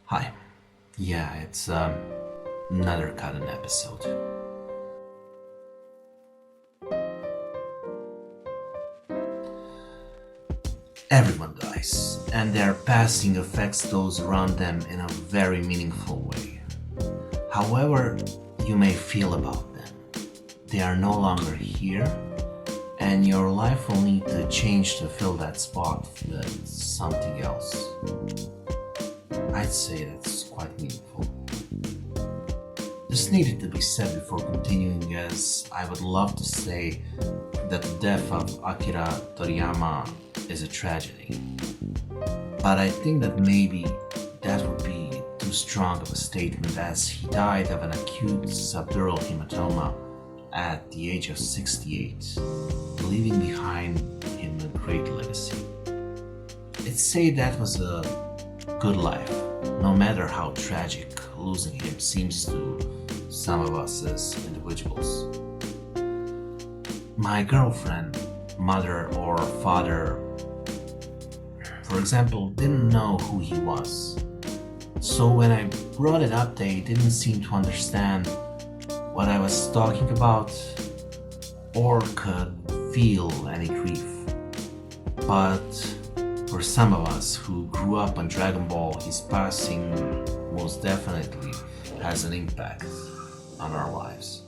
Hi. Yeah, it's another Cotton episode. Everyone dies, and their passing affects those around them in a very meaningful way. However, you may feel about them, they are no longer here, and your life will need to change to fill that spot with something else. I'd say that's quite meaningful. This needed to be said before continuing, as I would love to say that the death of Akira Toriyama is a tragedy. But I think that maybe that would be too strong of a statement, as he died of an acute subdural hematoma at the age of 68, leaving behind him a great legacy. I'd say that was a good life, no matter how tragic losing him seems to some of us as individuals. My girlfriend, mother, or father, for example, didn't know who he was. So when I brought it up, they didn't seem to understand what I was talking about or could feel any grief. But for some of us who grew up on Dragon Ball, his passing most definitely has an impact on our lives.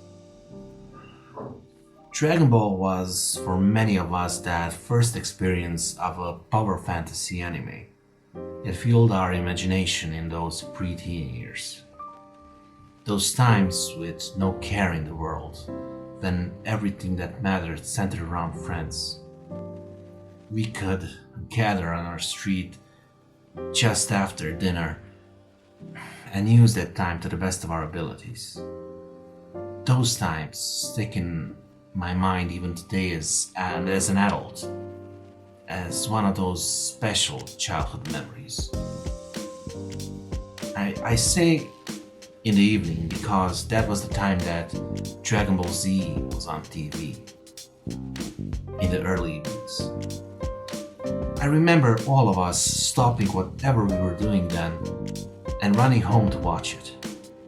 Dragon Ball was, for many of us, that first experience of a power fantasy anime. It fueled our imagination in those pre-teen years. Those times with no care in the world, when everything that mattered centered around friends. We could gather on our street just after dinner and use that time to the best of our abilities. Those times stick in my mind even today as an adult, as one of those special childhood memories. I say in the evening because that was the time that Dragon Ball Z was on TV, in the early evenings. I remember all of us stopping whatever we were doing then and running home to watch it,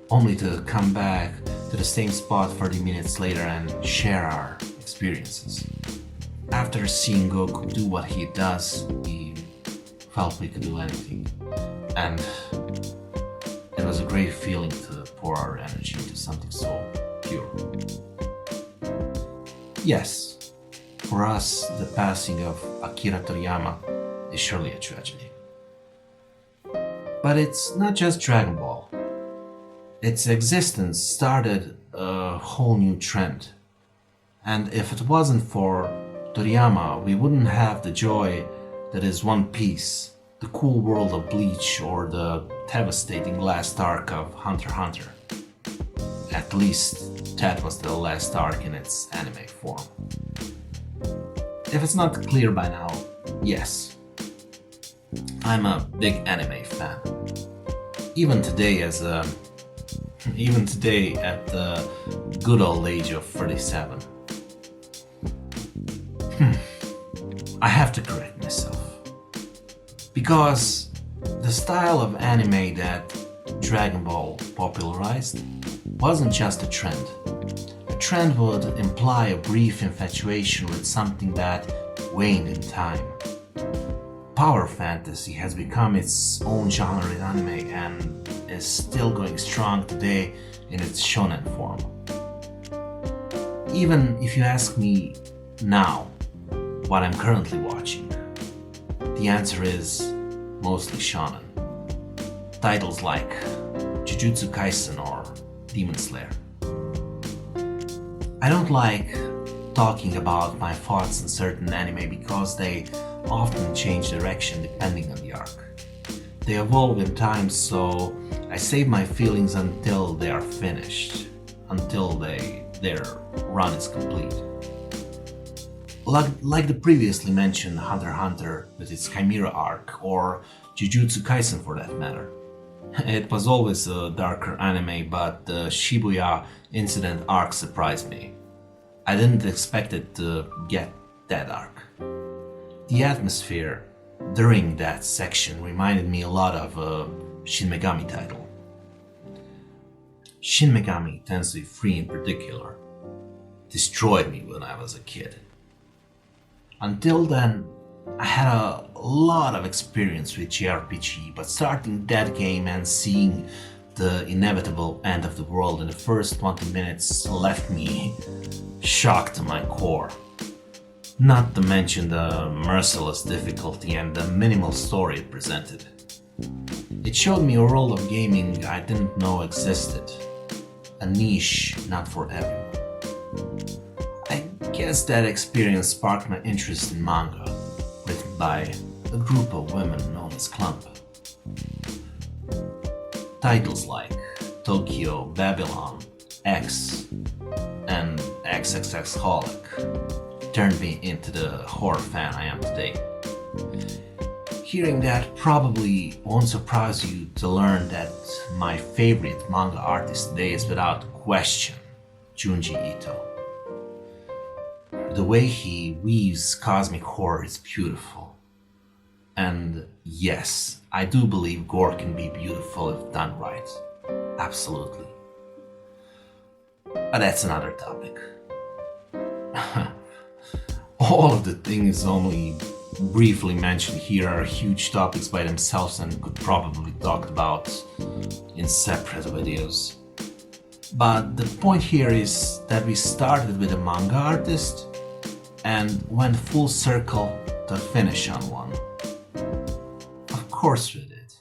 only to come back to the same spot 30 minutes later and share our experiences. After seeing Goku do what he does, we felt we could do anything, and it was a great feeling to pour our energy into something so pure. Yes, for us, the passing of Akira Toriyama is surely a tragedy. But it's not just Dragon Ball. Its existence started a whole new trend. And if it wasn't for Toriyama, we wouldn't have the joy that is One Piece, the cool world of Bleach, or the devastating last arc of Hunter x Hunter. At least that was the last arc in its anime form. If it's not clear by now, yes, I'm a big anime fan. Even today at the good old age of 37. I have to correct myself. Because the style of anime that Dragon Ball popularized wasn't just a trend. A trend would imply a brief infatuation with something that waned in time. Power fantasy has become its own genre in anime and is still going strong today in its shonen form. Even if you ask me now what I'm currently watching, the answer is mostly shonen. Titles like Jujutsu Kaisen or Demon Slayer. I don't like talking about my thoughts on certain anime because they often change direction depending on the arc. They evolve in time, so I save my feelings until they are finished, until their run is complete. Like the previously mentioned Hunter x Hunter with its Chimera arc, or Jujutsu Kaisen for that matter. It was always a darker anime, but the Shibuya incident arc surprised me. I didn't expect it to get that arc. The atmosphere during that section reminded me a lot of Shin Megami title. Shin Megami Tensei 3 in particular destroyed me when I was a kid. Until then, I had a lot of experience with JRPG, but starting that game and seeing the inevitable end of the world in the first 20 minutes left me shocked to my core. Not to mention the merciless difficulty and the minimal story it presented. It showed me a world of gaming I didn't know existed. A niche not for everyone. I guess that experience sparked my interest in manga, written by a group of women known as Clump. Titles like Tokyo, Babylon, X, and XXXholic turned me into the horror fan I am today. Hearing that probably won't surprise you to learn that my favorite manga artist today is without question Junji Ito. The way he weaves cosmic horror is beautiful. And yes, I do believe gore can be beautiful if done right. Absolutely. But that's another topic. All of the things only briefly mentioned here are huge topics by themselves and could probably be talked about in separate videos. But the point here is that we started with a manga artist and went full circle to finish on one. Of course we did.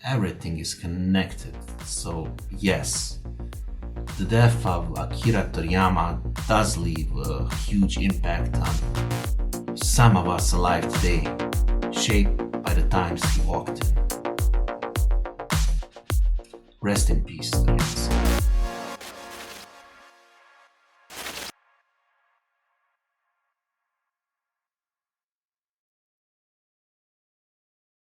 Everything is connected, so yes, the death of Akira Toriyama does leave a huge impact on some of us alive today, shaped by the times he walked in. Rest in peace, Toriyama.